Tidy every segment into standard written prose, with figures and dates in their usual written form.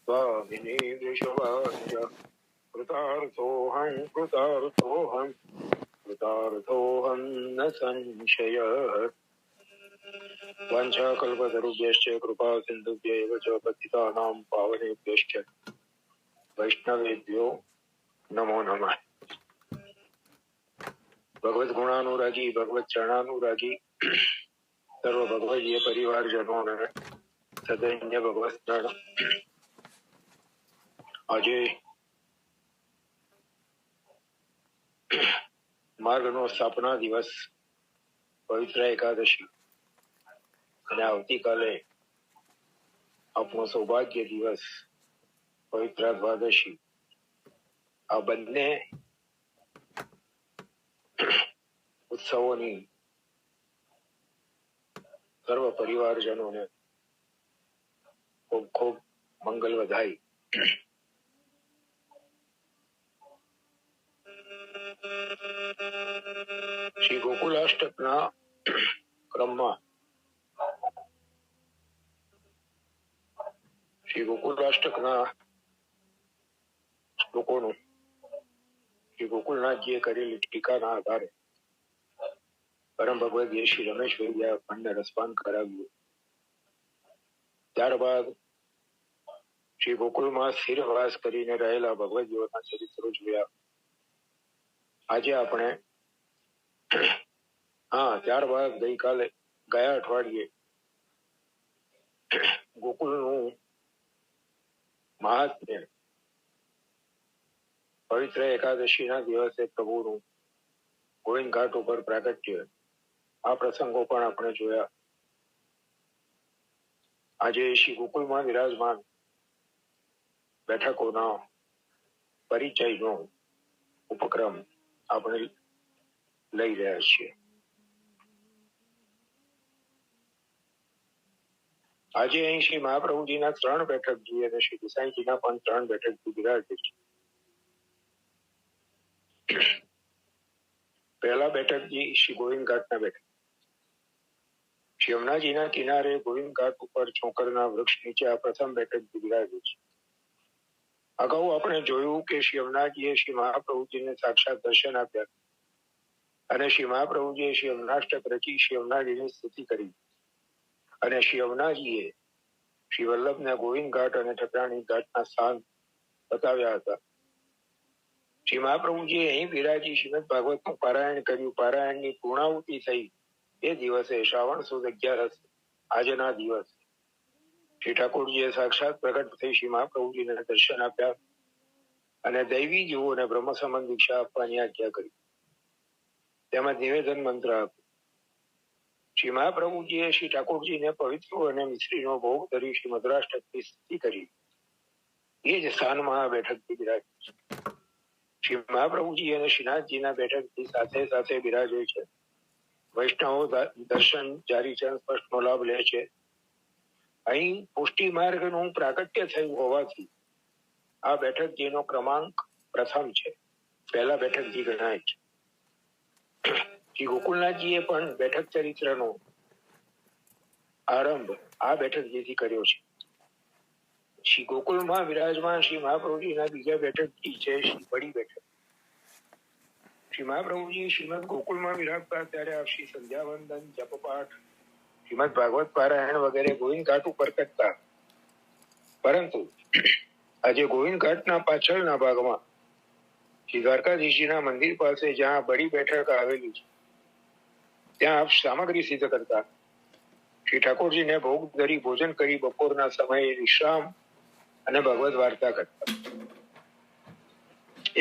स्वामिने वृषभाय कृतार्थोऽहं कृतार्थोऽहं कृतार्थोऽहं न संशयः। वाञ्छाकल्पतरुभ्यश्च कृपा सिन्धुभ्यैव च पतितानां पावनेभ्यश्च वैष्णवेभ्यो नमो नमः। भगवत गुणानुरागी भगवत चरणानुरागी सर्व भगवदीय परिवारजनोને સદૈન્ય ભગવત ચરણ। આજે માર્ગનો સ્થાપના દિવસ પવિત્ર એકાદશી અને આવતીકાલે આપણો સૌભાગ્ય દિવસ પવિત્ર દ્વાદશી। આ બંને ઉત્સવોની સર્વ પરિવારજનોને ખૂબ ખૂબ મંગલ વધાઈ। શ્રી ગોકુલાષ્ટકના ક્રમમાં શ્રી ગોકુલાષ્ટકના શ્લોકોનું શ્રી ગોકુલનાથજીએ કરેલી ટીકાના આધારે પરમ ભગવદીય શ્રી રમેશ ભાઈએ આપણને રસપાન કરાવ્યું। ત્યારબાદ શ્રી ગોકુલમાં સ્થિર વાસ કરીને રહેલા ભગવદીઓના ચરિત્રો જોયા। આજે આપણે ત્યારબાદ ગઈકાલે ગયા અઠવાડિયે ગોકુલનું મહાત્મ્ય પવિત્ર એકાદશીના દિવસે પ્રભુનું ગોવિંદ ઘાટ ઉપર પ્રાગટ્ય આ પ્રસંગો પણ આપણે જોયા। આજે શ્રી ગોકુલમાં વિરાજમાન બેઠકોના પરિચયનો ઉપક્રમ આપણે લઈ રહ્યા છીએ। આજે અહીં શ્રી મહાપ્રભુજીના 3 બેઠકજી અને શ્રી ગુસાઈજીના પણ 3 બેઠકજી બિરાજે છે। પહેલા બેઠકજી શ્રી ગોવિંદ ઘાટના બેઠક શ્રી યમુનાજીના કિનારે ગોવિંદ ઘાટ ઉપર ચોકરના વૃક્ષ નીચે આ પ્રથમ બેઠકજી બિરાજે છે। અગાઉ આપણે જોયું કે શ્રી યમુનાજીએ શ્રી મહાપ્રભુજીને સાક્ષાત દર્શન આપ્યા અને શ્રી મહાપ્રભુજીએ શ્રી યમુનાષ્ટક રચી શ્રી યમુનાજીની સ્તુતિ કરી અને શ્રી યમુનાજીએ શ્રી વલ્લભને ગોવિંદ ઘાટ અને ઠકરાણી ઘાટના સ્થાન બતાવ્યા હતા। શ્રી મહાપ્રભુજીએ અહીં બિરાજી શ્રીમદ ભાગવતનું પારાયણ કર્યું। પારાયણની પૂર્ણાહુતિ થઈ એ દિવસે શ્રાવણ સુદ 11 આજના દિવસ શ્રી ઠાકોરજીએ સાક્ષાત પ્રગટ થઈ શ્રી મહાપ્રભુજીને દર્શન આપ્યા અને દૈવી જીવોને બ્રહ્મ સંબંધ દીક્ષા આપવાની આજ્ઞા કરી તેમજ નિવેદન મંત્ર આપ્યો। શ્રી મહાપ્રભુજીએ શ્રી ઠાકોરજીને પવિત્ર અને મિશ્રીનો ભોગ ધરી શ્રી મધુરાષ્ટકની સ્તુતિ કરી એ જ સ્થાનમાં આ બેઠકથી બિરાજે છે। શ્રી મહાપ્રભુજી અને શ્રીનાથજીના બેઠકથી સાથે સાથે બિરાજે છે। વૈષ્ણવો દર્શન જારી ચરણ સ્પર્શનો લાભ લે છે। અહીં પુષ્ટિ માર્ગનું પ્રાગટ્ય થયું હોવાથી આ બેઠકજીનો ક્રમાંક પ્રથમ છે, પહેલા બેઠકજી ગણાય છે। શ્રી ગોકુલનાથજીએ પણ બેઠક ચરિત્રનો આરંભ આ બેઠકજીથી કર્યો છે। શ્રી ગોકુલમાં વિરાજમાન શ્રી મહાપ્રભુજીના બીજા બેઠકજી છે શ્રી બડી બેઠક। શ્રી મહાપ્રભુજી શ્રીમદ ગોકુલમાં વિરાજતા ત્યારે આપ શ્રી સંધ્યાવંદન જપપાઠ શ્રીમદ ભાગવત પારાયણ વગેરે ગોવિંદ ઘાટ ઉપર કરતા, પરંતુ આજે ગોવિંદ ઘાટના પાછળના ભાગમાં શ્રી દ્વારકાધીશજીના મંદિર પાસે જ્યાં બડી બેઠક આવેલી છે ત્યાં આપ સામગ્રી સિદ્ધ કરતા, શ્રી ઠાકોરજીને ભોગ ધરી ભોજન કરી બપોરના સમયે વિશ્રામ અને ભગવદ વાર્તા કરતા।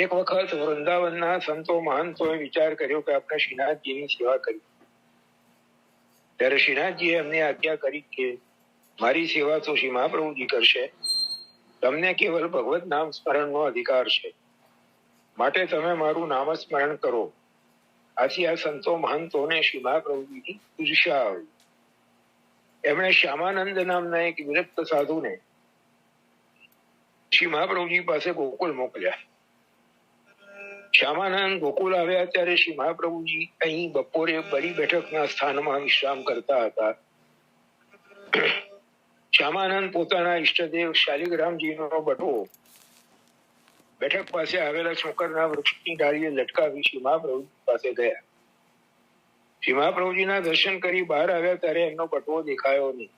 એક વખત વૃંદાવનના સંતો મહંતોએ વિચાર કર્યો કે આપણે શ્રીનાથજીની સેવા કરી, ત્યારે શ્રીનાથજીએ અમને આજ્ઞા કરી કે મારી સેવા તો શ્રી મહાપ્રભુજી કરશે, તમને કેવલ ભગવત નામ સ્મરણનો અધિકાર છે, માટે તમે મારું નામસ્મરણ કરો। આથી આ સંતો મહંતોને શ્રી મહાપ્રભુજીની ઈર્ષ્યા આવી। એમણે શ્યામાનંદ નામના એક વિરક્ત સાધુને શ્રી મહાપ્રભુજી પાસે ગોકુલ મોકલ્યા। શ્યામાનંદ ગોકુલ આવ્યા ત્યારે શ્રી મહાપ્રભુજી અહીં બપોરે બડી બેઠકના સ્થાનમાં વિશ્રામ કરતા હતા। શ્યામાનંદ પોતાના ઈષ્ટદેવ શાલિગ્રામજીનો બટવો બેઠક પાસે આવેલા શોકરના વૃક્ષની ડાળીએ લટકાવી શ્રી મહાપ્રભુ પાસે ગયા. શ્રી મહાપ્રભુજીના દર્શન કરી બહાર આવ્યા ત્યારે એમનો બટવો દેખાયો નહીં.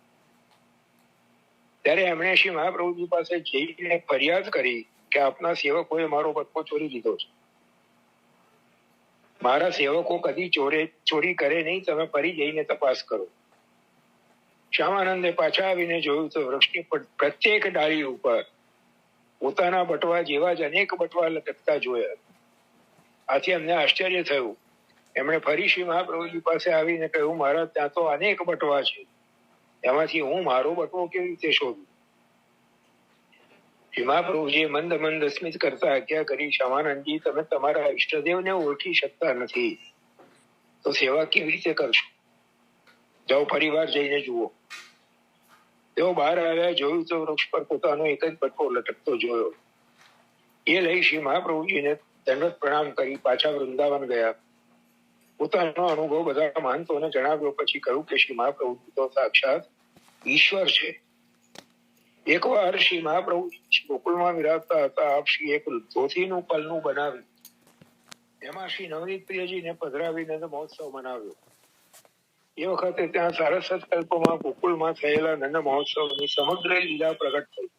ત્યારે એમણે શ્રી મહાપ્રભુજી પાસે જઈને ફરિયાદ કરી કે આપના સેવકોએ મારો બટવો ચોરી લીધો છે. મારા સેવકો કદી ચોરી કરે નહીં, તમે ફરી જઈને તપાસ કરો. શ્યામાનંદે પાછા આવીને જોયું તો વૃક્ષની પ્રત્યેક ડાળી ઉપર પોતાના બટવા જેવા જ અનેક બટવા લટકતા જોયા. આથી એમને આશ્ચર્ય થયું. એમણે ફરી શ્રી મહાપ્રભુજી પાસે આવીને કહ્યું, મહારાજ, ત્યાં તો અનેક બટવા છે, એમાંથી હું મારો બટવો કેવી રીતે શોધું? શ્રી મહાપ્રભુજીએ મંદ મંદ સ્મિત કરતા આજ્ઞા કરી, શ્યામાનંદજી, તમે તમારા ઈષ્ટદેવને ઓળખી શકતા નથી તો સેવા કેવી રીતે કરશો? જાઓ, પરિવાર જઈને જુઓ. તેઓ બહાર આવ્યા, જોયું તો વૃક્ષ પર પોતાનો એક જ બટવો લટકતો જોયો. એ લઈ શ્રી મહાપ્રભુજીને દંડવત પ્રણામ કરી પાછા વૃંદાવન ગયા. પોતાનો અનુભવ બધા મહંતોને જણાવ્યો પછી કહ્યું કે શ્રી મહાપ્રભુજી તો સાક્ષાત ઈશ્વર છે. એકવાર શ્રી મહાપ્રભુ ગોકુળમાં વિરાજતા હતા. આપ શ્રી એક ધોતીનું પલનું બનાવ્યું, એમાં શ્રી નવનીત પ્રિયજીને પધરાવીને મહોત્સવ મનાવ્યો. એ વખતે ત્યાં સારસ્વત કલ્પમાં ગોકુળમાં થયેલા નંદ મહોત્સવની સમગ્ર લીલા પ્રગટ થઈ.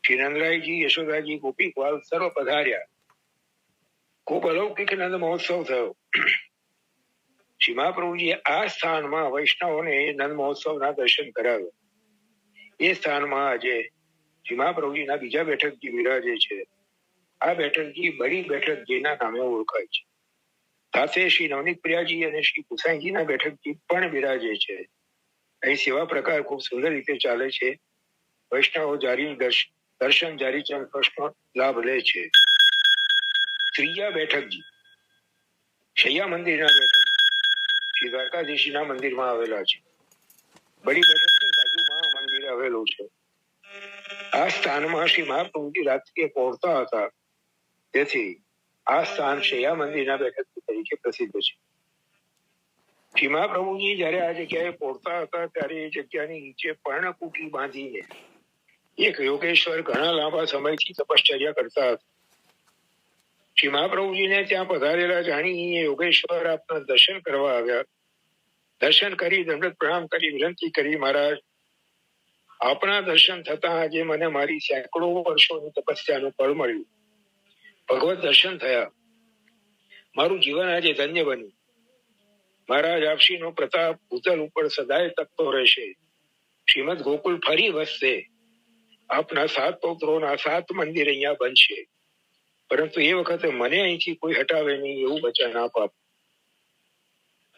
શ્રી નંદરાયજી, યશોદાજી, ગોપીકવાલ સર્વ પધાર્યા. ખૂબ અલૌકિક નંદ મહોત્સવ થયો. શ્રી મહાપ્રભુજીએ આ સ્થાનમાં વૈષ્ણવોને નંદ મહોત્સવના દર્શન કરાવ્યા. એ સ્થાનમાં આજે શ્રી મહાપ્રભુજીના બીજા બેઠકજી વિરાજે છે. આ બેઠકજી બડી બેઠકજીના નામે ઓળખાય છે. સાથે શ્રી નવનીત પ્રિયાજી અને શ્રી ગુસાઈજીના બેઠકજી પણ વિરાજે છે. અહીં સેવા પ્રકાર ખૂબ સુંદર રીતે ચાલે છે. વૈષ્ણવો જારી દર્શન જારી ચંદ પ્રશ્નો લાભ લે છે. ત્રીજા બેઠકજી શૈયા મંદિરના બેઠક શ્રી દ્વારકાધીશના મંદિરમાં આવેલા છે. બડી બેઠકની બાજુમાં મંદિર આવેલું છે. આ સ્થાનમાં શ્રી મહાપ્રભુજી રાત્રિએ પહોંચતા હતા, તેથી આ સ્થાન શૈયા મંદિરના બેઠક તરીકે પ્રસિદ્ધ છે. શ્રી મહાપ્રભુજી જયારે આ જગ્યાએ પહોંચતા હતા ત્યારે એ જગ્યાની નીચે પર્ણકુટી બાંધીને એક યોગેશ્વર ઘણા લાંબા સમયથી તપશ્ચર્યા કરતા હતા. શ્રી મહાપ્રભુજીને ત્યાં પધારેલા જાણી એ યોગેશ્વર આપના દર્શન કરવા આવ્યા. દર્શન કરી દંડવત પ્રણામ કરી વિનંતી કરી, મહારાજ, આપના દર્શન થતા આજે મને મારી સેંકડો વર્ષોની તપસ્યાનું ફળ મળ્યું. ભગવત દર્શન થયા. મારું જીવન આજે ધન્ય બન્યું. મહારાજ, આપશ્રીનો પ્રતાપ ભૂતલ ઉપર સદાય તકતો રહેશે. શ્રીમદ ગોકુળ ફરી વસશે. આપના 7 પૌત્રોના 7 મંદિર અહીંયા બનશે. પરંતુ એ વખતે મને અહીંથી કોઈ હટાવે નહીં એવું વચન આપ.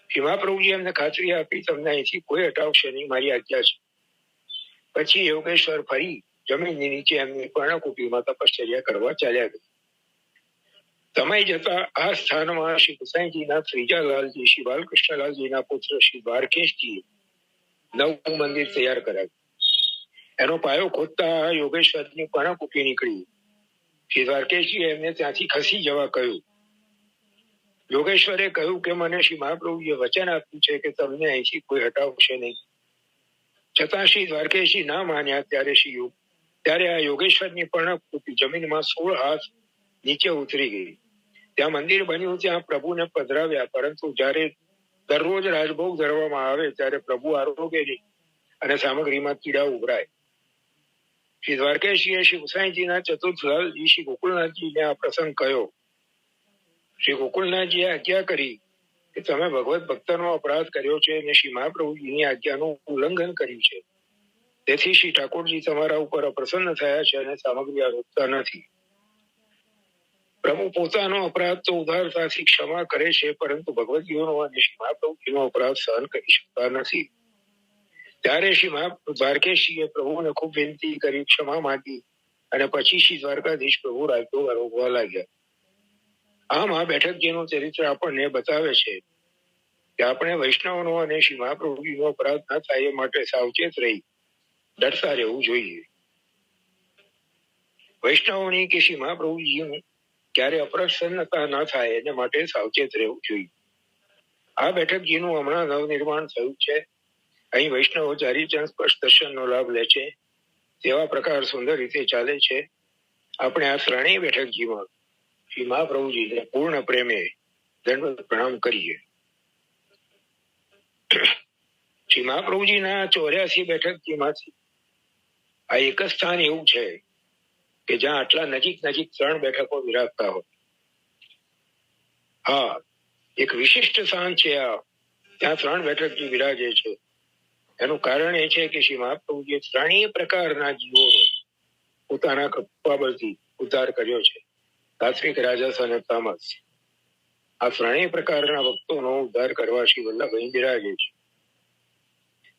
શ્રી મહાપ્રભુજી એમને ખાતરી આપી, તમને અહીંથી કોઈ હટાવશે નહીં, મારી આજ્ઞા છે. પછી યોગેશ્વર ફરી જમીનની નીચે એમની પર્ણકુટીમાં તપશ્ચર્યા કરવા ચાલ્યા ગયા. સમય જતા આ સ્થાનમાં શ્રી ગુસાઈજીના ત્રીજા લાલજી શ્રી બાલકૃષ્ણલાલજીના પુત્ર શ્રી દ્વારકેશજીએ નવું મંદિર તૈયાર કરાવ્યું. એનો પાયો ખોદતા યોગેશ્વરની પર્ણકુટી નીકળી. શ્રી દ્વારકેશજીએ એમને ત્યાંથી ખસી જવા કહ્યું. યોગેશ્વરે કહ્યું કે મને શ્રી મહાપ્રભુજીએ વચન આપ્યું છે કે તમને અહીંથી કોઈ હટાવશે નહીં. છતાં શ્રી દ્વારકેશજી ના માન્યા. ત્યારે આ યોગેશ્વરની પર્ણકુટી જમીનમાં 16 હાથ નીચે ઉતરી ગઈ. ત્યાં મંદિર બન્યું. ત્યાં પ્રભુને પધરાવ્યા. પરંતુ જયારે દરરોજ રાજભોગ ધરવામાં આવે ત્યારે પ્રભુ આરોગે અને સામગ્રીમાં કીડા ઉભરાય. શ્રી દ્વારકેશજીએ શ્રી ગુસાઈજીના ચતુર્થ લાલજી શ્રી ગોકુળનાથજીને આ પ્રસંગ કહ્યો. શ્રી ગોકુળનાથજીએ આજ્ઞા કરી કે તમે ભગવત ભક્તનો અપરાધ કર્યો છે અને શ્રી મહાપ્રભુજીની આજ્ઞાનું ઉલ્લંઘન કર્યું છે. તેથી શ્રી ઠાકોરજી તમારા ઉપર અપ્રસન્ન થયા છે અને સામગ્રી આરોગતા નથી. પ્રભુ પોતાનો અપરાધ તો ઉદારતાથી ક્ષમા કરે છે, પરંતુ ભગવદગીઓનો અને શ્રી મહાપ્રભુજીનો અપરાધ સહન કરી શકતા નથી. ત્યારે શ્રી દ્વારકેશજીએ પ્રભુને ખૂબ વિનંતી કરી, ક્ષમા માંગી અને પછી શ્રી દ્વારકાધીશ પ્રભુ રાજભોગ આરોગવા લાગ્યા. આમ આ બેઠકજીનું ચરિત્ર આપણને બતાવે છે કે આપણે વૈષ્ણવનો અને શ્રી મહાપ્રભુજીનો અપરાધ ન થાય એ માટે સાવચેત રહી ડરતા રહેવું જોઈએ. વૈષ્ણવોની કે શ્રી મહાપ્રભુજીનું ક્યારે અપ્રસન્નતા ન થાય એને માટે સાવચેત રહેવું જોઈએ. આ બેઠકજીનું હમણાં નવનિર્માણ થયું છે. અહીં વૈષ્ણવો ચારીચરણ સ્પર્શ દર્શનનો લાભ લે છે. તેવા પ્રકાર સુંદર રીતે ચાલે છે. આપણે આ ત્રણેય બેઠકજીમાં શ્રી મહાપ્રભુજીને પૂર્ણ પ્રેમે દંડવત પ્રણામ કરીએ. શ્રી મહાપ્રભુજીના 84 બેઠકજીમાંથી આ એક જ સ્થાન એવું છે કે જ્યાં આટલા નજીક નજીક 3 બેઠકો વિરાજતા હોય. હા, એક વિશિષ્ટ સ્થાન છે આ, ત્યાં 3 બેઠકજી વિરાજે છે. એનું કારણ એ છે કે શ્રી મહાપ્રભુજીએ ત્રણેય પ્રકારના જીવોનો પોતાના કૃપાબળથી ઉદ્ધાર કર્યો છે. સાત્વિક, રાજસ અને તામસ. આ ત્રણેય પ્રકારના ભક્તોનો ઉદ્ધાર કરવા શ્રી વલ્લભ બિરાજે છે.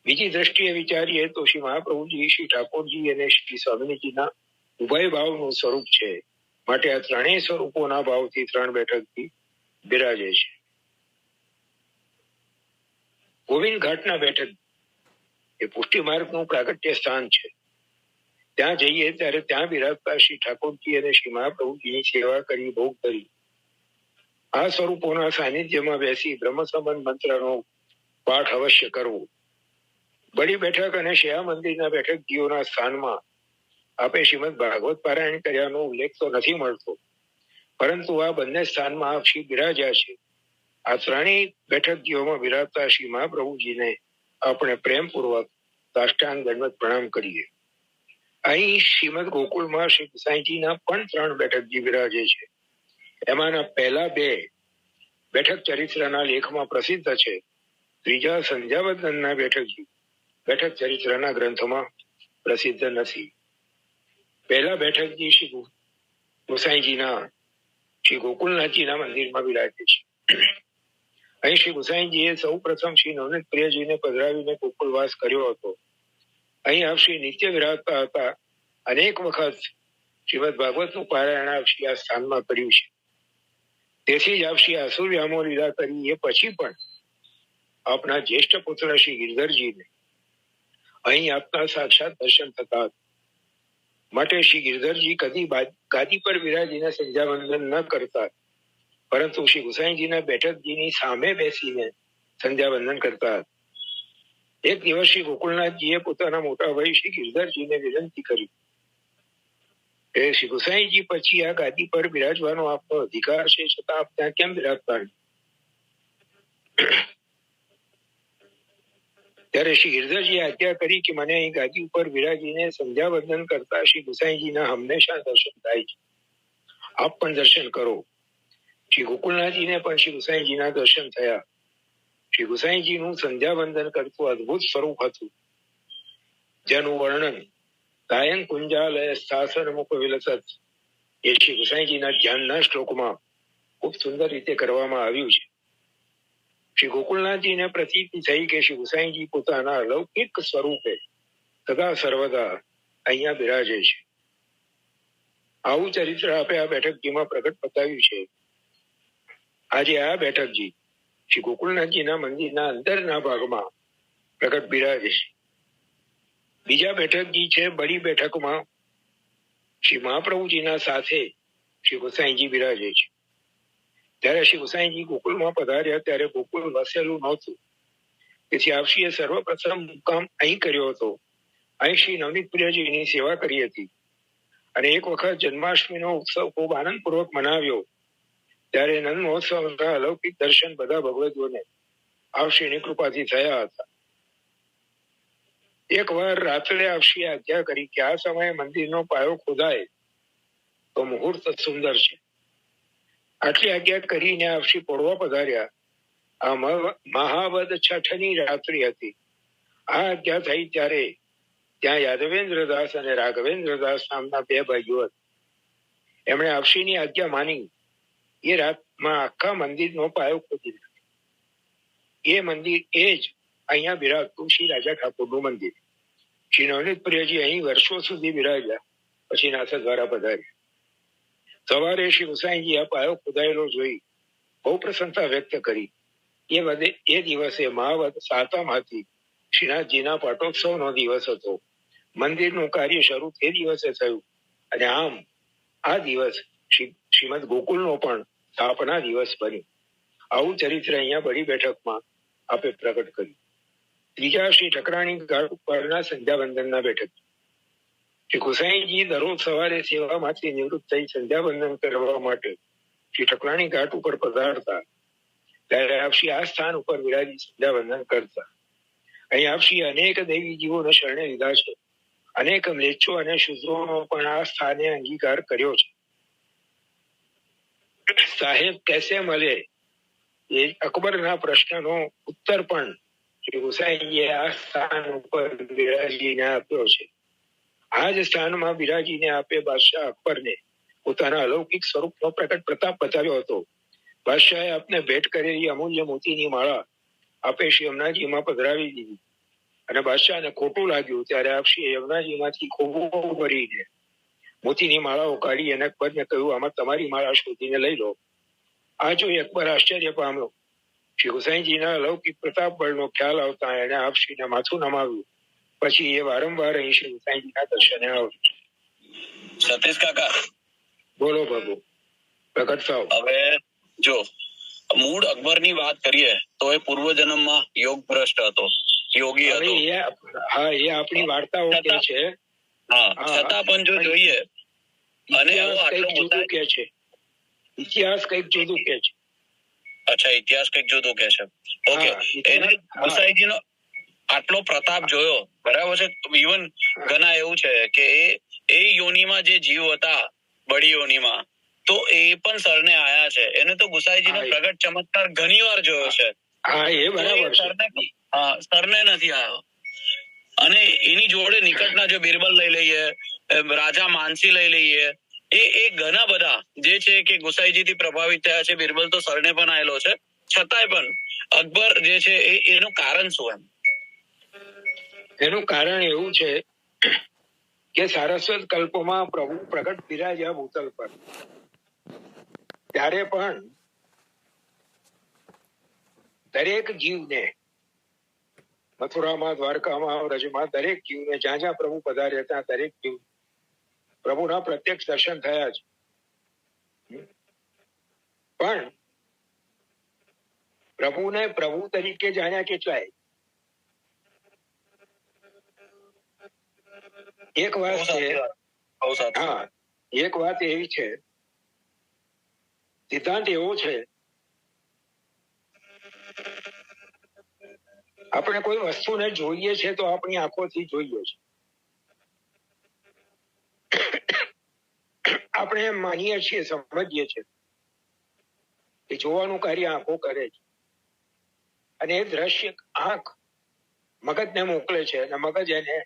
બીજી દ્રષ્ટિએ વિચારીએ તો શ્રી મહાપ્રભુજી, શ્રી ઠાકોરજી અને શ્રી સ્વામિનીજીના ઉભય ભાવનું સ્વરૂપ છે. માટે આ ત્રણેય સ્વરૂપોના ભાવથી 3 બેઠકથી બિરાજે છે. ગોવિંદ ઘાટના બેઠક એ પુષ્ટિ માર્ગનું પ્રાગટ્ય સ્થાન છે. ત્યાં જઈએ ત્યારે ત્યાં બિરાજતા શ્રી ઠાકોરજી અને શ્રી મહાપ્રભુજીની સેવા કરી, ભોગ કરી આ સ્વરૂપોના સાનિધ્યમાં બેસી બ્રહ્મ સંબંધ મંત્રનો પાઠ અવશ્ય કરવો. બડી બેઠક અને શ્યા મંદિરના બેઠકજીઓના સ્થાનમાં આપે શ્રીમદ ભાગવત પારાયણ કર્યાનો ઉલ્લેખ તો નથી મળતો, પરંતુ આ બંને સ્થાનમાં આપ શ્રી બિરાજ્યા છે. આ ત્રણેય બેઠકજીઓમાં બિરાજતા શ્રી મહાપ્રભુજીને આપણે પ્રેમપૂર્વક સાષ્ટાંગ દંડવત પ્રણામ કરીએ. અહીં શ્રીમદ ગોકુળમાં શ્રી ગુસાઈજીના પણ 3 બેઠકજી બિરાજે છે. એમાંના પહેલા 2 બેઠક ચરિત્રના લેખમાં પ્રસિદ્ધ છે. ત્રીજા સંધ્યાવંદનના બેઠકજી બેઠક ચરિત્રના ગ્રંથમાં પ્રસિદ્ધ નથી. પહેલા બેઠકજી શ્રી ગુસાઈજીના શ્રી ગોકુલનાથજીના મંદિરમાં બિરાજે છે. અહીં શ્રી ગુસાઈજીએ સૌ પ્રથમ શ્રી નવનીત પ્રિયજીને પધરાવીને ગોકુળવાસ કર્યો હતો. અહીં આપ શ્રી નિત્ય વિરાજતા હતા. અનેક વખત શ્રીમદ ભાગવતનું પારાયણ આપ શ્રી આ સ્થાનમાં કર્યું છે. તેથી જ આપ શ્રી આસુર વ્યામો લીધા કરી એ પછી પણ આપના જ્યેષ્ઠ પુત્ર શ્રી ગિરધરજીને અહીં આપના સાક્ષાત દર્શન થતા હતા. માટે શ્રી ગિરધરજી કદી ગાદી પર વિરાજીને સંધ્યાવંદન ન કરતા, પરંતુ શ્રી ગુસાઈજીના બેઠકજીની સામે બેસીને સંધ્યાવંદન કરતા હતા. એક દિવસ શ્રી ગોકુલનાથજીએ પોતાના મોટા ભાઈ શ્રી ગિરધરજીને વિનંતી કરી કે શ્રી ગુસાઈજી પછી આ ગાદી પર બિરાજવાનો આપનો અધિકાર છે, છતાં આપ ત્યાં કેમ બિરાજતા નથી? ત્યારે શ્રી ગિરધરજીએ આજ્ઞા કરી કે મને અહીં ગાદી ઉપર બિરાજીને સંધ્યાવંદન કરતા શ્રી ગુસાઈજીના હંમેશા દર્શન થાય છે. આપ પણ દર્શન કરો. શ્રી ગોકુલનાથજીને પણ શ્રી ગુસાઈજીના દર્શન થયા. શ્રી ગુસાઈજીનું સંધ્યાવંદન કરતું અદભુત સ્વરૂપ હતું, જેનું વર્ણન ગાયન કુંજાલય સ્થાસન મુખ વિલસત એ શ્રી ગુસાઈજીના ધ્યાનના શ્લોકમાં ખૂબ સુંદર રીતે કરવામાં આવ્યું છે. શ્રી ગોકુલનાથજીને પ્રતીતિ થઈ કે શ્રી ગુસાઈજી પોતાના અલૌકિક સ્વરૂપે સદા સર્વદા અહીંયા બિરાજે છે. આવું ચરિત્ર આપે આ બેઠકજીમાં પ્રગટ બતાવ્યું છે. આજે આ બેઠકજી શ્રી ગોકુલનાથજીના મંદિરના અંદરના ભાગમાં પ્રગટ બિરાજે છે. બીજા બેઠકજી છે બડી બેઠકમાં શ્રી મહાપ્રભુજીના સાથે શ્રી ગુસાઈજી બિરાજે છે. ત્યારે શ્રી ગુસાઈજી ગોકુળમાં પધાર્યા ત્યારે ગોકુળ વસેલું નહોતું. તેથી આપશ્રીએ સર્વપ્રથમ મુકામ અહીં કર્યો હતો. અહીં શ્રી નવનીત પ્રિયજીની સેવા કરી હતી. અને એક વખત જન્માષ્ટમીનો ઉત્સવ ખૂબ આનંદપૂર્વક મનાવ્યો. ત્યારે નંદ મહોત્સવના અલૌકિક દર્શન બધા ભગવદોને આપશ્રીની કૃપાથી થયા હતા. એક વાર રાત્રે આપશ્રીએ આજ્ઞા કરી કે આ સમયે મંદિરનો પાયો ખોદાય તો મુહૂર્ત સુંદર છે. આટલી આજ્ઞા કરીને આપશ્રી પોળવા પધાર્યા. આ મહાવદ છઠની રાત્રિ હતી. આ આજ્ઞા થઈ ત્યારે ત્યાં યાદવેન્દ્રદાસ અને રાઘવેન્દ્રદાસ નામના 2 ભાઈઓ હતા. એમણે આપશ્રીની આજ્ઞા માની એ રાતમાં આખા મંદિરનો પાયો ખોદી નાખ્યો. એ મંદિર એ જ અહીંયા બિરાજતું શ્રી રાજા ઠાકોરનું મંદિર. શ્રી નવનીત પ્રિયજી અહીં વર્ષો સુધી બિરાજ્યા, પછી નાથ દ્વારા પધાર્યા. સવારે શ્રી ગુસાઈજી આ પાયો ખોદાયેલો જોઈ બહુ પ્રસન્નતા વ્યક્ત કરી. એ દિવસે મહાવદ સાતમ હતી. શ્રીનાથજીના પાટોત્સવનો દિવસ હતો. મંદિરનું કાર્ય શરૂ તે દિવસે થયું અને આમ આ દિવસ શ્રીમદ ગોકુળનો પણ સ્થાપના દિવસ બન્યો. આવું ચરિત્ર અહીંયા બડી બેઠકમાં આપે પ્રગટ કર્યું. ત્રીજા શ્રી ઠકરાણી ઘાટ ઉપરના સંધ્યાવંદનના બેઠક. શ્રી ગોસાઈજી દરરોજ સવારે સેવામાંથી નિવૃત્ત થઈ સંધ્યાવંદન કરવા માટે શ્રી ઠકરાણી ઘાટ ઉપર પધારતા ત્યારે આપશ્રી આ સ્થાન ઉપર વિરાજી સંધ્યાવંદન કરતા. અહીં આપશ્રી અનેક દેવી જીવોને શરણે લીધા છે. અનેક મ્લેચ્છો અને શૂદ્રોનો પણ આ સ્થાને અંગીકાર કર્યો છે. સાહેબ કેસે મળે એ અકબરના પ્રશ્નનો ઉત્તર પણ શ્રી ગોસાઈજીએ આ સ્થાન ઉપર બિરાજીને આપ્યો છે. આ જ સ્થાનમાં બિરાજીને આપે બાદશાહ અકબરને પોતાના અલૌકિક સ્વરૂપનો પ્રકટ પ્રતાપ બતાવ્યો હતો. બાદશાહે આપને ભેટ કરેલી અમૂલ્ય મોતીની માળા આપે શ્રી યમુનાજીમાં પધરાવી દીધી અને બાદશાહને ખોટું લાગ્યું ત્યારે આપ શ્રી યમુનાજીમાંથી ખોબો ભરીને મોતીની માળાઓ કાઢી અને અકબરને કહ્યું, આમાં તમારી માળા શોધીને લઈ લો. આ જોઈ અકબર આશ્ચર્ય પામ્યો. શ્રી ગોસાઈજીના અલૌકિક પ્રતાપ બળનો ખ્યાલ આવતા એને આપશ્રીને માથું નમાવ્યું. પછી એ વારંવાર અહીં શ્રી ગોસાઈજીના દર્શને આવ્યું. સતીશ કાકા, બોલો બાબુ, પ્રગટ થાવ. હવે જો મૂળ અકબરની વાત કરીએ તો એ પૂર્વ જન્મમાં યોગ ભ્રષ્ટ હતો, યોગી હતો. હા, એ આપણી વાર્તાઓ કે છે. હા, છતાં પણ જો જોઈએ અને જુદું કે છે, ઇતિહાસ કઈક જુદું કે છે. અચ્છા, ઇતિહાસ કઈક જુદું કે છે. ઓકે, એને ગોસાઈજીનો આટલો પ્રતાપ જોયો, બરાબર છે. ઇવન ઘણા એવું છે કે એ યોનીમાં જે જીવ હતા, બડી યોનીમાં, તો એ પણ સરને આયા છે. એને તો ગુસાઈજીનો પ્રગટ ચમત્કાર ઘણી વાર જોયો છે. હા, એ બરાબર છે. સરને નથી આવ્યો. અને એની જોડે નિકટના જો બિરબલ લઈ લઈએ, રાજા માનસી લઈ લઈએ, એ ઘણા બધા જે છે કે ગુસાઈજીથી પ્રભાવિત થયા છે. બિરબલ તો સરને પણ આવેલો છે, છતાંય પણ અકબર જે છે એનું કારણ શું? એનું કારણ એવું છે કે સારસ્વત કલ્પોમાં પ્રભુ પ્રગટ બિરાજ્યા ભૂતલ પર, ત્યારે પણ દરેક જીવને, મથુરામાં, દ્વારકામાં, વ્રજમાં દરેક જીવને જ્યાં જ્યાં પ્રભુ પધાર્યા ત્યાં દરેક જીવ પ્રભુના પ્રત્યક્ષ દર્શન થયા છે. પણ પ્રભુને પ્રભુ તરીકે જાણ્યા કેટલાય. એક વાત છે, હા, એક વાત એવી છે, સિદ્ધાંત એવો છે, આપણે કોઈ વસ્તુને જોઈએ છે તો આપણી આંખોથી જોઈએ છે. આપણે એમ માનીએ છીએ, સમજીએ છીએ કે જોવાનું કાર્ય આંખો કરે છે અને એ દ્રશ્ય આંખ મગજને મોકલે છે અને મગજ એને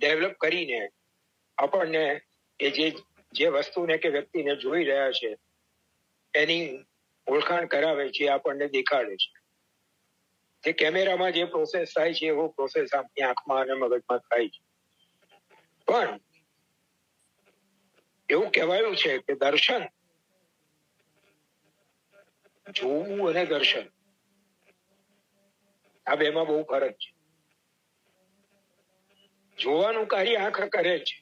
ડેવલપ કરીને આપણને એ જે વસ્તુને કે વ્યક્તિને જોઈ રહ્યા છે એની ઓળખાણ કરાવે છે, આપણને દેખાડે છે. જે કેમેરામાં જે પ્રોસેસ થાય છે એવો પ્રોસેસ આપણી આંખમાં અને મગજમાં થાય છે. પણ એવું કહેવાયું છે કે દર્શન, જોવું અને દર્શન, આ બેમાં બહુ ફરક છે. જોવાનું કાર્ય આંખ કરે છે,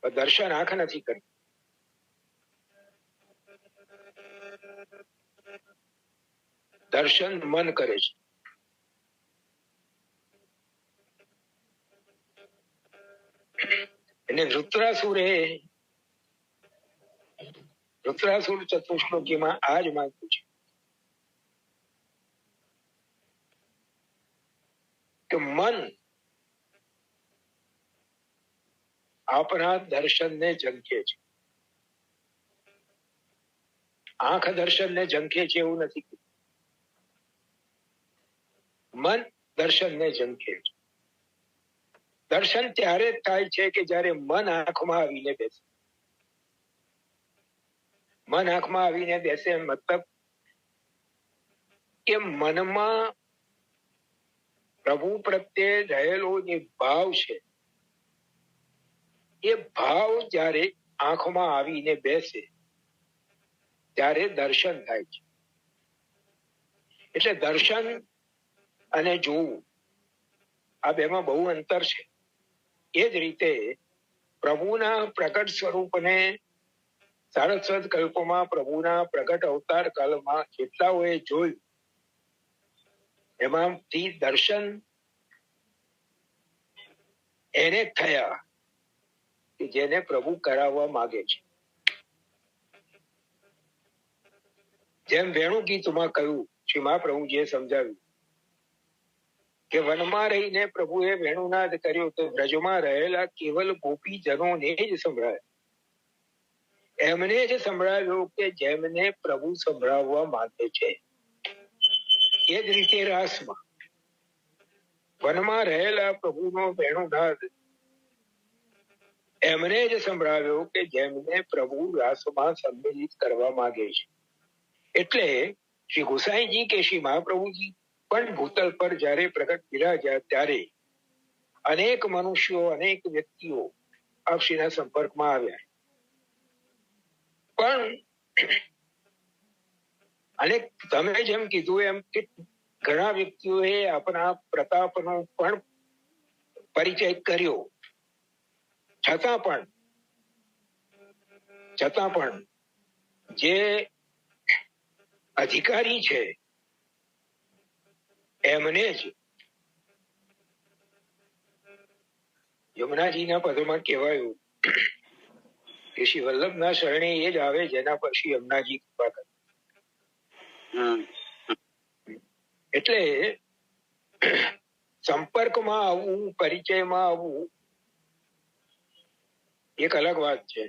દર્શન આંખ નથી કરતી. દર્શન મન કરે છે. અને વૃત્રાસુર ચતુશ્લોકીમાં આ જ માંગ્યું છે કે મન આપણા દર્શનને ઝંખે છે. આંખ દર્શનને ઝંખે છે એવું નથી. મન દર્શનને ઝંખે છે. દર્શન ત્યારે થાય છે કે જ્યારે મન આંખમાં આવીને બેસે. મન આંખમાં આવીને બેસે મતલબ કે મનમાં પ્રભુ પ્રત્યે રહેલો જે ભાવ છે એ ભાવ જ્યારે આંખમાં આવીને બેસે ત્યારે દર્શન થાય છે. એટલે દર્શન અને જોવું આ બેમાં બહુ અંતર છે. એ જ રીતે પ્રભુના પ્રગટ સ્વરૂપને સારસ્વત કલ્પોમાં પ્રભુના પ્રગટ અવતાર કાળમાં કેટલાઓએ જોયું એમાંથી દર્શન એને થયા કે જેને પ્રભુ કરાવવા માંગે છે. જેમ વેણુ ગીતમાં કહ્યું, શ્રી મહાપ્રભુજીએ સમજાવ્યું કે વનમાં રહીને પ્રભુએ વેણુનાદ કર્યો તો બ્રજમાં રહેલા કેવલ ગોપીજનોને જ સંભળાય. એમને જ સંભળાવ્યો કે જેમને પ્રભુ સંભળાવવા માંગે છે. એ જ રીતે રાસમાં વનમાં રહેલા પ્રભુનો વેણુનાદ એમને જ સંભળાવ્યો કે જેમને પ્રભુ રાસમાં સંમેલિત કરવા માંગે છે. એટલે શ્રી ગોસાઈજી કે શ્રી મહાપ્રભુજી પણ ભૂતલ પર જયારે પ્રગટ બિરાજ્યા ત્યારે અનેક મનુષ્યો, અનેક વ્યક્તિઓ આપશ્રીના સંપર્કમાં આવ્યા. પણ અને તમે જેમ કીધું એમ કે ઘણા વ્યક્તિઓએ આપણા પ્રતાપનો પણ પરિચય કર્યો, છતાં પણ જે અધિકારી છે એમને જ યમુનાજીના પદમાં કહેવાયું કે શ્રી વલ્લભના શરણે એ જ આવે જેના પર શ્રી યમુનાજી કૃપા કરે. એટલે સંપર્કમાં આવવું, પરિચયમાં આવવું એક અલગ વાત છે.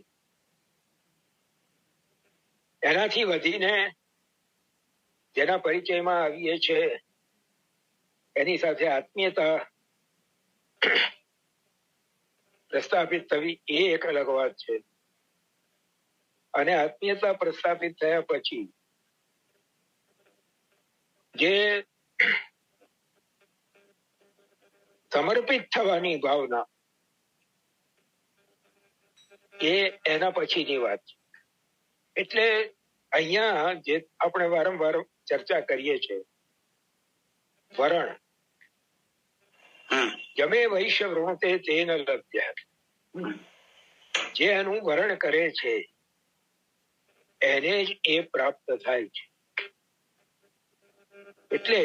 એનાથી વધીને જેના પરિચયમાં આવીએ છે એની સાથે આત્મીયતા પ્રસ્થાપિત થવી એ એક અલગ વાત છે. અને આત્મીયતા પ્રસ્થાપિત થયા પછી જે સમર્પિત થવાની ભાવના એ એના પછીની વાત છે. એટલે અહીંયા જે આપણે વારંવાર ચર્ચા કરીએ છીએ, વરણ જમે વૈશ્ય વૃણતે તેન લભ્ય, જે એનું વરણ કરે છે એને જ એ પ્રાપ્ત થાય છે. એટલે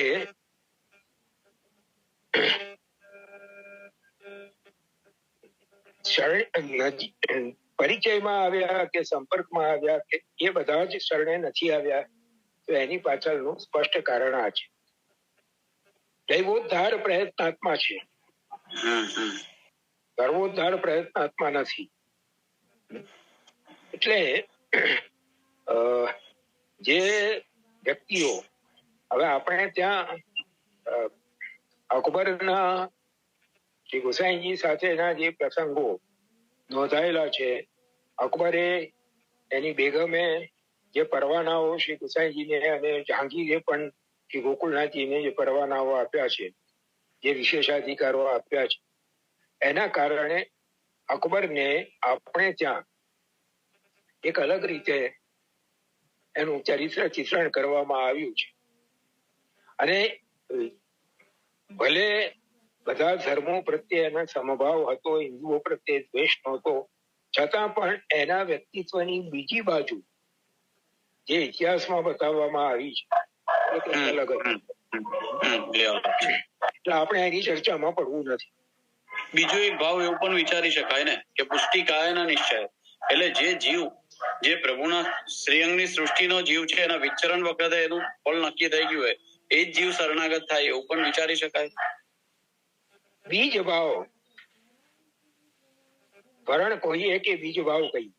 પરિચયમાં આવ્યા કે સંપર્કમાં આવ્યા કે એ બધા જ શરણે નથી આવ્યા, તો એની પાછળનું સ્પષ્ટ કારણ આ છે. દૈવોદ્ધાર પ્રયત્નાત્મા છે, સર્વોદ્ધાર પ્રયત્નાત્મા નથી. એટલે જે વ્યક્તિઓ, હવે આપણે ત્યાં અકબરના શ્રી ગોસાઈજી સાથેના જે પ્રસંગો નોંધાયેલા છે, અકબરે એની બેગમે જે પરવાનાઓ શ્રી ગોસાઈજીને અને જહાંગીરે પણ શ્રી ગોકુળનાથજીને જે પરવાનાઓ આપ્યા છે, જે વિશેષાધિકારો આપ્યા છે, એના કારણે અકબરને આપણે ત્યાં એક અલગ રીતે એનું ચરિત્ર ચિત્રણ કરવામાં આવ્યું છે. અને ભલે બધા ધર્મો પ્રત્યે એનો સમભાવ હતો, હિન્દુઓ પ્રત્યે દ્વેષ નહોતો, છતાં પણ એના વ્યક્તિત્વની બીજી બાજુ જે ઇતિહાસમાં બતાવવામાં આવી છે એ અલગ હતી. એટલે આપણે એની ચર્ચામાં પડવું નથી. બીજો એક ભાવ એવું પણ વિચારી શકાય ને કે પુષ્ટિ કાયના નિશ્ચય, એટલે જે જીવ જે પ્રભુના શ્રીઅંગની સૃષ્ટિનો જીવ છે એના વિચરણ વખતે એનું ફળ નક્કી થઈ ગયું હોય એ જ જીવ શરણાગત થાય એવું પણ વિચારી શકાય. બીજ ભાવ વરણ કહીએ કે બીજ ભાવ કહીએ,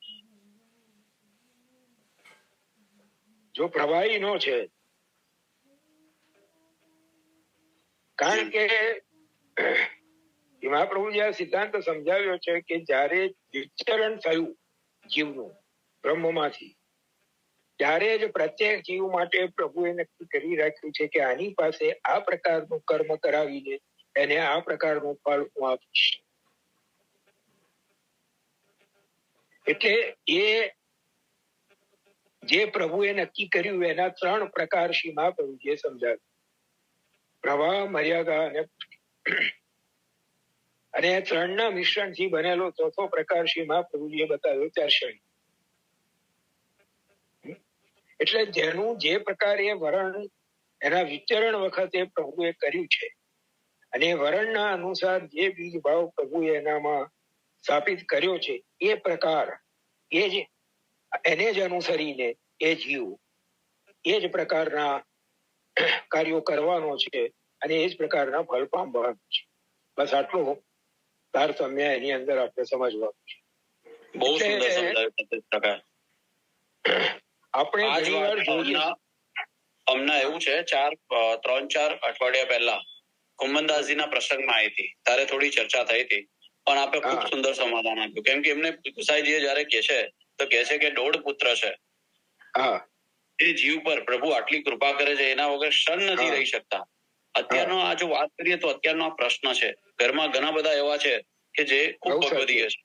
જો પ્રવાહી નો છે, કારણ કે મહાપ્રભુજી આ સિદ્ધાંત સમજાવ્યો છે કે જયારે વિચરણ થયું જીવનું બ્રહ્મમાંથી, ત્યારે જ પ્રત્યેક જીવ માટે પ્રભુએ નક્કી કરી રાખ્યું છે કે આની પાસે આ પ્રકારનું કર્મ કરાવીને એને આ પ્રકારનું ફળ હું આપીશ. એટલે એ જે પ્રભુએ નક્કી કર્યું એના 3 પ્રકાર શ્રી મહાપ્રભુજીએ સમજાવ્યું: પ્રવાહ, મર્યાદા અને 3ના મિશ્રણથી બનેલો ચોથો પ્રકાર શ્રી મહાપ્રભુજીએ બતાવ્યો ચારસણી. એટલે જેનું જે પ્રકારે વરણ એના વિચરણ વખતે પ્રભુએ કર્યું છે. અને વરણના અનુસાર જે બીજ ભાવ પ્રભુએ એનામાં સ્થાપિત કર્યો છે એ પ્રકાર એને જ અનુસરીને એ જીવ એ જ પ્રકારના કાર્યો કરવાનો છે અને એ જ પ્રકારના ફળ પામવાનું છે. બસ આટલું તારતમ્ય એની અંદર આપણે સમજવાનું છે. બહુ સુંદર સમજાવ્યું. આપણે ઘણીવાર જોઈએ હમણાં એવું છે 3-4 અઠવાડિયા પહેલા કુંમનદાસજીના પ્રસંગમાં આવી હતી ત્યારે થોડી ચર્ચા થઈ હતી, પણ આપણે ખૂબ સુંદર સમાધાન આપ્યું. કેમ કે એમને ગુસાઈજી જયારે કહે છે તો કહે છે કે 1.5 પુત્ર છે, એ જીવ પર પ્રભુ આટલી કૃપા કરે છે, એના વગર ક્ષણ નથી રહી શકતા. અત્યારનો આ જો વાત કરીએ તો અત્યારનો આ પ્રશ્ન છે. ઘરમાં ઘણા બધા એવા છે કે જે ખૂબ ભગવદીય છે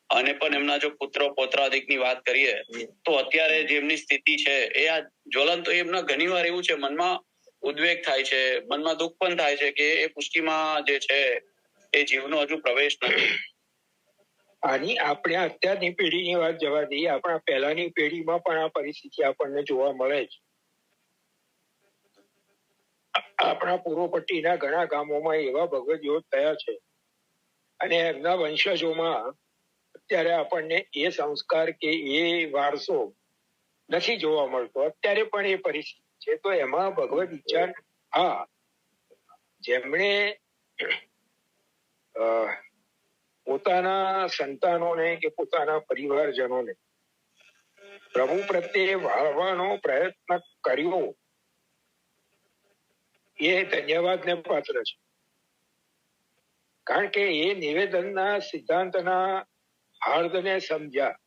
અને પણ એમના જો પુત્ર પૌત્રાદિકની વાત કરીએ તો અત્યારે જેમની સ્થિતિ છે એ આ જ્વલંત, એમના ઘણીવાર એવું છે મનમાં ઉદ્વેગ થાય છે, મનમાં દુઃખ પણ થાય છે કે એ પુષ્ટિમાં જે છે એ જીવનો હજુ પ્રવેશ નથી. આની આપણે અત્યારની પેઢીની વાત જવા દઈએ, આપણા પહેલાની પેઢીમાં પણ આ પરિસ્થિતિ આપણને જોવા મળે છે. આપણા પૂર્વ પટ્ટીના ઘણા ગામોમાં એવા ભગવદીઓ થયા છે અને એમના વંશજોમાં અત્યારે આપણને એ સંસ્કાર કે એ વારસો નથી જોવા મળતો. અત્યારે પણ એ પરિસ્થિતિ છે. તો એમાં ભગવદ ઈચ્છા, જેમણે પોતાના સંતાનોને કે પોતાના પરિવારજનોને પ્રભુ પ્રત્યે વાળવાનો પ્રયત્ન કર્યો એ ધન્યવાદને પાત્ર છે. કારણ કે એ નિવેદનના સિદ્ધાંતના હાર્દને સમજ્યા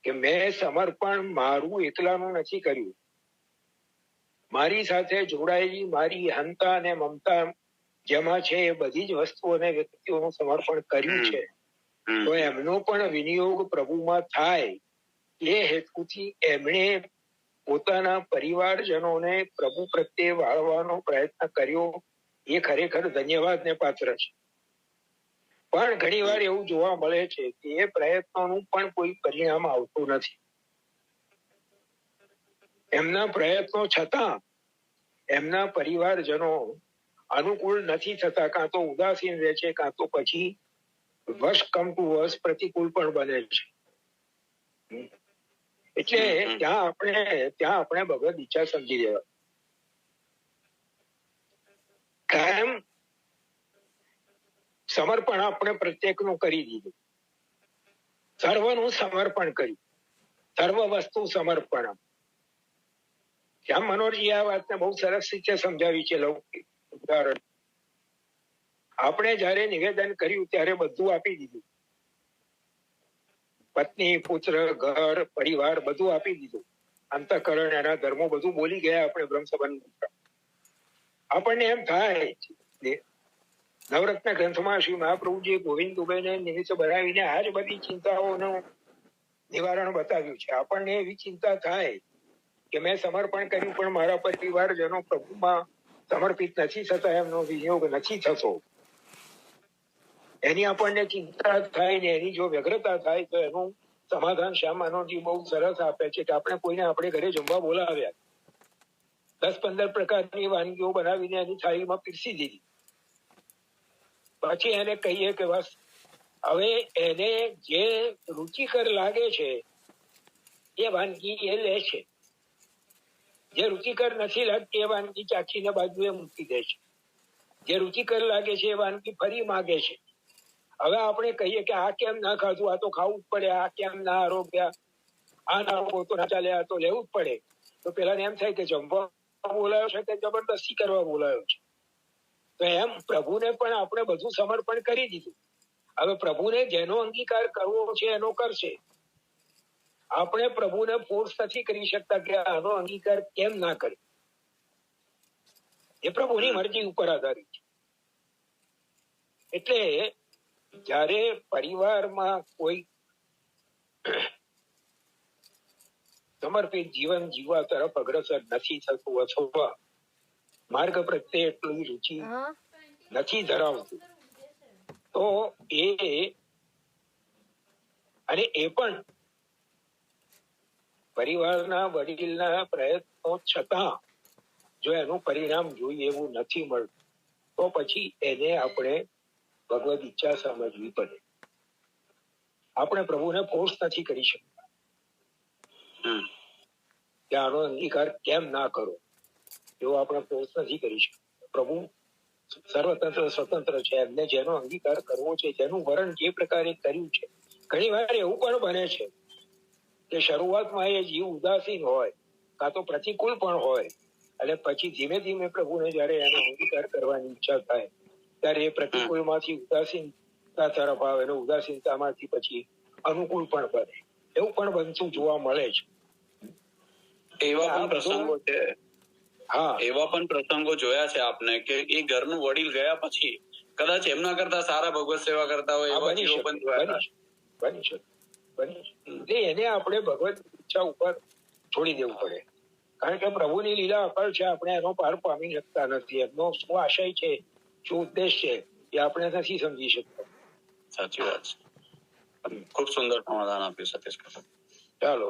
કે મેં સમર્પણ મારું એકલાનું નથી કર્યું, મારી સાથે જોડાયેલી મારી હંતા અને મમતા જેમાં છે એ બધી જ વસ્તુઓને વ્યક્તિઓનું સમર્પણ કર્યું છે. તો એમનો પણ વિનિયોગ પ્રભુમાં થાય એ હેતુથી એમણે પોતાના પરિવારજનોને પ્રભુ પ્રત્યે વાળવાનો પ્રયત્ન કર્યો. એ ખરેખર ધન્યવાદને પાત્ર છે. પણ ઘણી વાર એવું જોવા મળે છે કે એ પ્રયત્નોનું પણ કોઈ પરિણામ આવતું નથી. એમના પ્રયત્નો છતાં એમના પરિવારજનો અનુકૂળ નથી થતા, કાં તો ઉદાસીન રહે છે, કાં તો પછી વશ કમ ટુ વશ પ્રતિકૂળ પણ બને છે. એટલે ત્યાં આપણે ભગવદ ઈચ્છા સમજી લેવા. કાયમ સમર્પણ આપણે પ્રત્યેકનું કરી દીધું, સર્વનું સમર્પણ કર્યું, સર્વ વસ્તુ સમર્પણ. શ્યામ મનોહરજી આ વાતને બહુ સરસ રીતે સમજાવી છે. લૌકિક ઉદાહરણ, આપણે જયારે નિવેદન કર્યું ત્યારે બધું આપી દીધું, પત્ની, પુત્ર, ઘર, પરિવાર બધું આપી દીધું, અંતઃકરણ, એના ધર્મો બધું બોલી ગયા આપણે બ્રહ્મ સંબંધ. આપણને એમ થાય, નવરત્ન ગ્રંથમાં શ્રી મહાપ્રભુજી ગોવિંદ દુબેને નિમિત્ત બનાવીને આ જ બધી ચિંતાઓનું નિવારણ બતાવ્યું છે. આપણને એવી ચિંતા થાય કે મેં સમર્પણ કર્યું પણ મારા પરિવારજનો પ્રભુમાં સમર્પિત નથી થતા, એમનો વિનિયોગ નથી થતો, એની આપણને ચિંતા થાય ને એની જો વ્યગ્રતા થાય તો એનું સમાધાન શ્યામ માનવજી બહુ સરસ આપે છે કે આપણે કોઈને આપણે ઘરે જમવા બોલાવ્યા, 10-15 પ્રકારની વાનગીઓ બનાવીને એની થાળીમાં પીરસી દીધી, પછી એને કહીએ કે બસ હવે એને જે રુચિકર લાગે છે એ વાનગી એ લે છે, જે રુચિકર નથી લાગતી એ વાનગી ચાખીને બાજુએ મૂકી દે છે, જે રુચિકર લાગે છે એ વાનગી ફરી માગે છે. હવે આપણે કહીએ કે આ કેમ ના ખાધું, આ તો ખાવું જ પડે, આ કેમ ના આરોગ્યા, આ ના આરોગ્ય તો ના ચાલે, આ તો લેવું જ પડે. તો પેલા એમ થાય કે જમવા બોલાયો છે કે જબરદસ્તી કરવા બોલાયો છે. તો એમ પ્રભુને પણ આપણે બધું સમર્પણ કરી દીધું. હવે પ્રભુને જેનો અંગીકાર કરવો છે એનો કરશે. આપણે પ્રભુને ફોર્સ નથી કરી શકતા કે આનો અંગીકાર કેમ ના કરે, એ પ્રભુની મરજી ઉપર આધારિત છે. એટલે જ્યારે પરિવારમાં કોઈ સમર્પિત જીવન જીવવા તરફ અગ્રસર નથી થતું અથવા માર્ગ પ્રત્યે એટલી રુચિ નથી ધરાવતું, તો એ પણ પરિવારના વડીલના પ્રયત્નો છતાં જો એનું પરિણામ જોઈએ એવું નથી મળતું તો પછી એને આપણે ભગવદ ઈચ્છા સમજવી પડે. આપણે પ્રભુને ફોર્સ નથી કરી શકતા કે આનો અંગીકાર કેમ ના કરો, એવો આપણે ફોર્સ નથી કરી શકતા. પ્રભુ સર્વતંત્ર સ્વતંત્ર છે. એમને જેનો અંગીકાર કરવો છે, જેનું વર્ણન જે પ્રકારે કર્યું છે. ઘણી વાર એવું પણ બને છે કે શરૂઆતમાં એ જીવ ઉદાસીન હોય, કાં તો પ્રતિકૂળ પણ હોય, અને પછી ધીમે ધીમે પ્રભુને જયારે એનો અંગીકાર કરવાની ઈચ્છા થાય ત્યારે એ પ્રતિકૂળમાંથી ઉદાસીનતા તરફ આવે, અને ઉદાસીનતામાંથી પછી અનુકૂળ પણ બને. એવું પણ બનતું જોવા મળે છે. એવા પણ પ્રસંગો છે. હા, એવા પણ પ્રસંગો જોયા છે આપને કે એ ઘરનું વડીલ ગયા પછી કદાચ એમના કરતા સારા ભગવત સેવા કરતા હોય એવા જીવો પણ બની શકે. એને આપણે ભગવત ઈચ્છા ઉપર છોડી દેવું પડે, કારણ કે પ્રભુની લીલા અકળ છે. આપણે એનો પાર પામી શકતા નથી. એમનો શું આશય છે, શું ઉદ્દેશ છે, એ આપણે નથી સમજી શકતા. સાચી વાત છે. ખૂબ સુંદર સમાધાન આપ્યું સતીશ કાકા. ચાલો,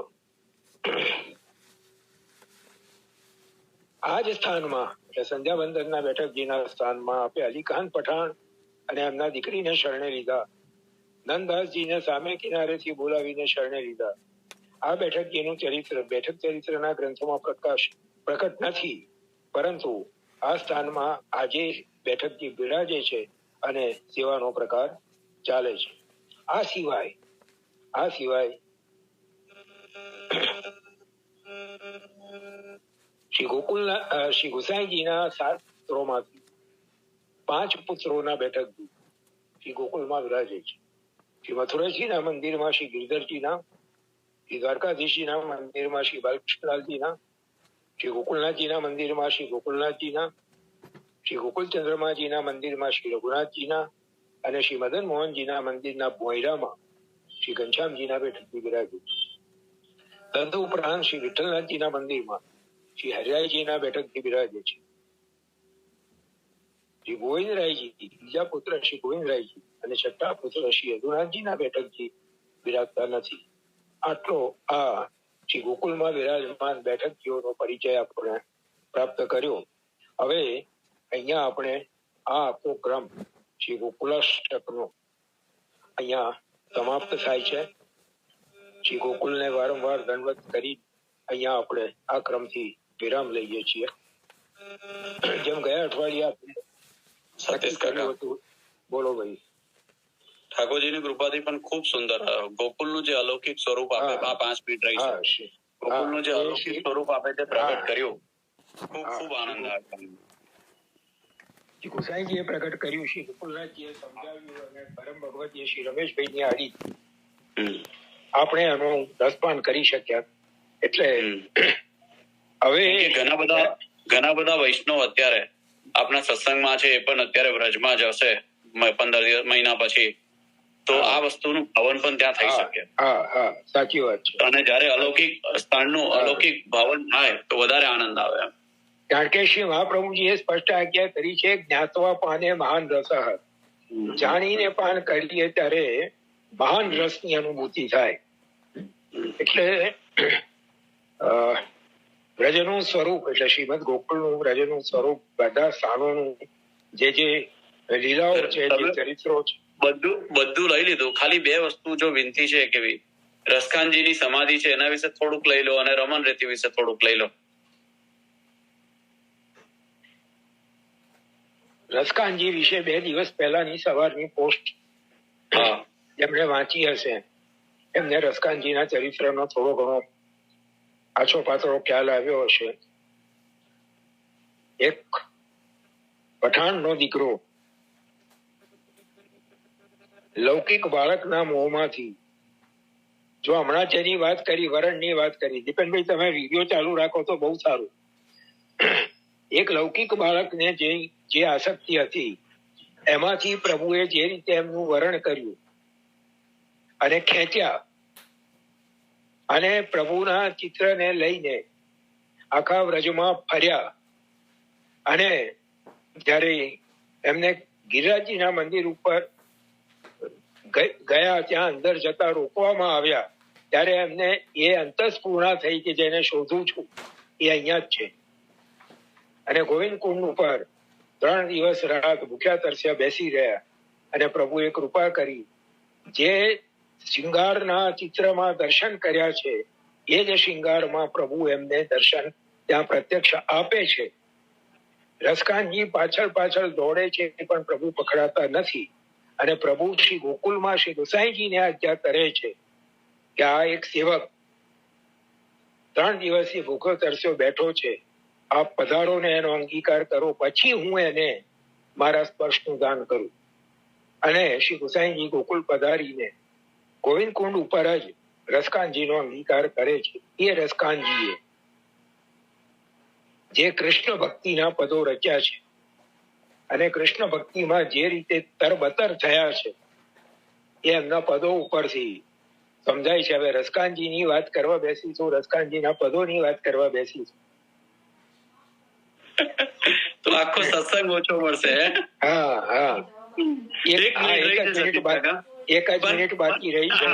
આ જ સ્થાનમાં સંધ્યા બંદરના બેઠકજીના સ્થાનમાં આપે અલી ખાન પઠાણ અને એમના દીકરીને શરણે લીધા. નંદદાસજીને સામે કિનારેથી બોલાવીને શરણે લીધા. આ બેઠકજીનું ચરિત્ર બેઠક ચરિત્રના ગ્રંથોમાં પ્રકટ નથી, પરંતુ આ સ્થાનમાં આજે બેઠકજી બિરાજે છે અને સેવાનો પ્રકાર ચાલે છે. આ સિવાય શ્રી ગુસાઈજીના 7 પુત્રોમાંથી 5 પુત્રોના બેઠકજી શ્રી ગોકુળમાં વિરાજે છે. શ્રી મથુરાજીના મંદિરમાં શ્રી ગિરધરજીના, શ્રી દ્વારકાધીશજીના મંદિરમાં શ્રી બાલકૃષ્ણલાલજીના, શ્રી ગોકુલનાથજીના મંદિરમાં શ્રી ગોકુલનાથજીના, શ્રી ગોકુલચંદ્રમાજીના મંદિરમાં શ્રી રઘુનાથજીના, અને શ્રી મદન મોહનજીના મંદિરના ભોયરામાં શ્રી ઘનશ્યામજીના બેઠકજી બિરાજે છે. તદ ઉપરાંત શ્રી વિઠ્ઠલનાથજીના મંદિરમાં શ્રી હરિરાયજીના બેઠકજી બિરાજે છે. શ્રી ગોવિંદરાયજી, બીજા પુત્ર શ્રી ગોવિંદરાયજી અને છઠ્ઠા પુત્ર શ્રી યદુનાથજીના બેઠકજી બિરાજતા નથી. આટલો આ શ્રી ગોકુલમાં વિરાજમાન બેઠકજીઓનો પરિચય આપણે પ્રાપ્ત કર્યો. હવે અહીંયા આપણે આ આખો ક્રમ શ્રી ગોકુલાષ્ટકનો અહીંયા સમાપ્ત થાય છે. શ્રી ગોકુલને વારંવાર દંડવત કરી અહીંયા આપણે આ ક્રમથી વિરામ લઈએ છીએ. જેમ ગયા અઠવાડિયે આપણે બોલો ભાઈ. ઠાકોરજીની કૃપાથી પણ ખૂબ સુંદર ગોકુલનું જે અલૌકિક સ્વરૂપ આપે આ 5 મિનિટ રહી છે. ગોકુલનું જે અલૌકિક સ્વરૂપ આપે તે પ્રગટ કર્યું. ખૂબ આનંદ આવ્યો. ગુસાઈજીએ પ્રગટ કર્યું, શ્રી ગોકુલનાથજીએ સમજાવ્યું, અને પરમ ભગવતીએ શ્રી રમેશભાઈની આડી આપણે એનું રસપાન કરી શક્યા. એટલે હવે ઘણા બધા વૈષ્ણવ અત્યારે આપણા સત્સંગમાં છે, એ પણ અત્યારે વ્રજમાં જ હશે 15 મહિના પછી, તો આ વસ્તુનું ભાવન પણ ત્યાં થઈ શકે. હા, સાચી વાત છે. અને જયારે અલૌકિક સ્થાનનું અલૌકિક ભાવન થાય તો વધારે આનંદ આવે. કારણ કે શ્રી મહાપ્રભુજીએ સ્પષ્ટ આજ્ઞા કરી છે, જ્ઞાતવા પાને મહાન રસ. જાણીને પાન કરીએ ત્યારે મહાન રસની અનુભૂતિ થાય. એટલે વ્રજનું સ્વરૂપ, એટલે શ્રીમદ ગોકુળનું વ્રજનું સ્વરૂપ, બધા સ્થાનોનું જે લીલાઓ છે, જે ચરિત્રો છે, બધું લઈ લીધું. ખાલી 2 વસ્તુ જો વિનંતી છે કે રસખાનજીની સમાધિ છે એના વિશે થોડુંક લઈ લો, અને રમણ રેતી વિશે થોડુંક લઈ લો. રસકાનજી વિશે 2 દિવસ પહેલાની સવારની પોસ્ટ જેમણે વાંચી હશે એમને રસકાનજીના ચરિત્રનો થોડો ઘણો આછો પાતળો ખ્યાલ આવ્યો હશે. એક પઠાણનો દીકરો લૌકિક બાળકના મોહમાંથી, જો હમણાં જેની વાત કરી, વરણની વાત કરી, દીપેનભાઈ તમે વિડીયો ચાલુ રાખો તો બહુ સારું. એક લૌકિક બાળકને જે આસક્તિ હતી એમાંથી પ્રભુએ જે રીતે એમનું વરણ કર્યું અને ખેંચ્યા, અને પ્રભુના ચિત્રને લઈને આખા વ્રજમાં ફર્યા, અને જ્યારે એમને ગિરિરાજજીના મંદિર ઉપર ગયા, ત્યાં અંદર જતા રોકવામાં આવ્યા, ત્યારે એમને એ અંતસ્ફૂર્ણા થઈ કે જેને શોધું છું એ અહીંયા જ છે. અને ગોવિંદ કુંડ ઉપર 3 દિવસ રાત ભૂખ્યા તરસ્યા બેસી રહ્યા અને પ્રભુએ કૃપા કરી. જે શિંગારના ચિત્રમાં દર્શન કર્યા છે એ જ શિંગારમાં પ્રભુ એમને દર્શન ત્યાં પ્રત્યક્ષ આપે છે. રસકાનજી પાછળ પાછળ દોડે છે પણ પ્રભુ પકડાતા નથી. અને પ્રભુ શ્રી ગોકુલમાં શ્રી ગુસાઈજીને આજ્ઞા કરે છે કે આ એક સેવક 3 દિવસથી ભૂખો તરસ્યો બેઠો છે, આપ પધારો ને એનો અંગીકાર કરો, પછી હું એને મારા સ્પર્શનું દાન કરું. અને શ્રી ગુસાઈજી ગોકુલ પધારીને ગોવિંદ કુંડ ઉપર જ રસકાનજીનો અંગીકાર કરે છે. એ રસકાનજીએ જે કૃષ્ણ ભક્તિના પદો રચ્યા છે અને કૃષ્ણ ભક્તિમાં જે રીતે તરબતર થયા છે એ એમના પદો ઉપરથી સમજાય છે. હવે રસકાનજીની વાત કરવા બેસીશું, રસકાનજીના પદોની વાત કરવા બેસીશું તો આખો સત્સંગ ઓછો મળશે. હા, એક જ મિનિટ બાકી રહી છે.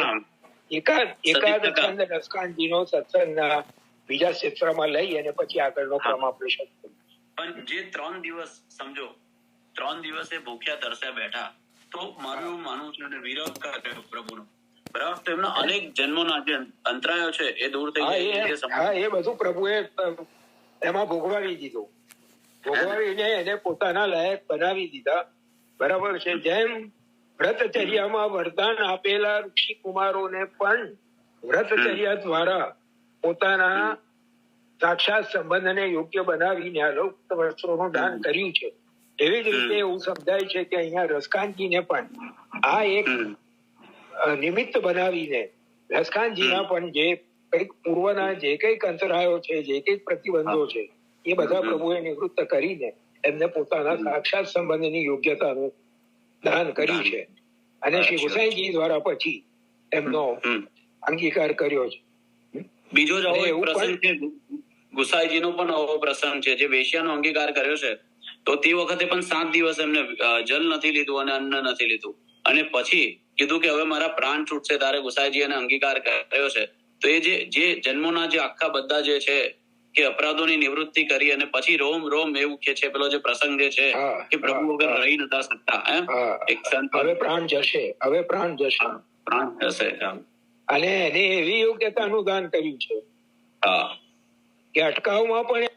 એકાદ છંદ રસકાનજીનો સત્સંગના બીજા ક્ષેત્રમાં લઈ અને પછી આગળનો ક્રમ આપણે શકીએ. પણ જે 3 દિવસ સમજો, 3 દિવસે ભૂખ્યા તરસ્યા બેઠા, તો મારું એવું માનવું છે અને વિરોધ કર્યો પ્રભુનો, બરાબર? તો એમના અનેક જન્મોના જે અંતરાયો છે એ દૂર થઈ જાય. હા, એ બધું પ્રભુએ એમાં ભોગવાવી દીધું, ભોગવાવીને એને પોતાના લાયક બનાવી દીધા, બરાબર છે? જેમ વ્રતચર્યામાં વરદાન આપેલા ઋષિ કુમારોને પણ વ્રતચર્યા દ્વારા પોતાના સાક્ષાત સંબંધને યોગ્ય બનાવીને અલૌકિક વસ્ત્રોનું દાન કર્યું છે. એવી જ રીતે એવું સમજાય છે કે અહીંયા રસકાનજીને પણ આ એક નિમિત્ત બનાવીને રસકાનજીના પણ જે કઈક પૂર્વના જે કઈક અંતરાયો છે, જે કઈક પ્રતિબંધો છે, એ બધા પ્રભુએ નિવૃત્ત કરીને એમને પોતાના સાક્ષાત સંબંધની યોગ્યતાનું દાન કર્યું છે. અને શ્રી ગુસાઈજી દ્વારા પછી એમનો અંગીકાર કર્યો છે. બીજો જ આવો પ્રસંગ છે, ગુસાઈજીનો પણ આવો પ્રસંગ છે, જે વેશ્યાનો અંગીકાર કર્યો છે. તો તે વખતે પણ 7 દિવસ એમને જલ નથી લીધું અને અન્ન નથી લીધું, અને પછી કીધું કે હવે મારા પ્રાણ છૂટશે તારે ગુસાઈજી એને અંગીકાર કર્યો છે. તો એ જે જન્મોના જે આખા બધા જે છે કે અપરાધોની નિવૃત્તિ કરી અને પછી રોમ રોમ એવું કે છે, પેલો જે પ્રસંગ જે છે કે પ્રભુ વગર રહી નતા શકતા. એક સંત હવે પ્રાણ જશે. અને એને એવી યોગ્યતાનું દાન કર્યું છે કે અટકાવમાં પણ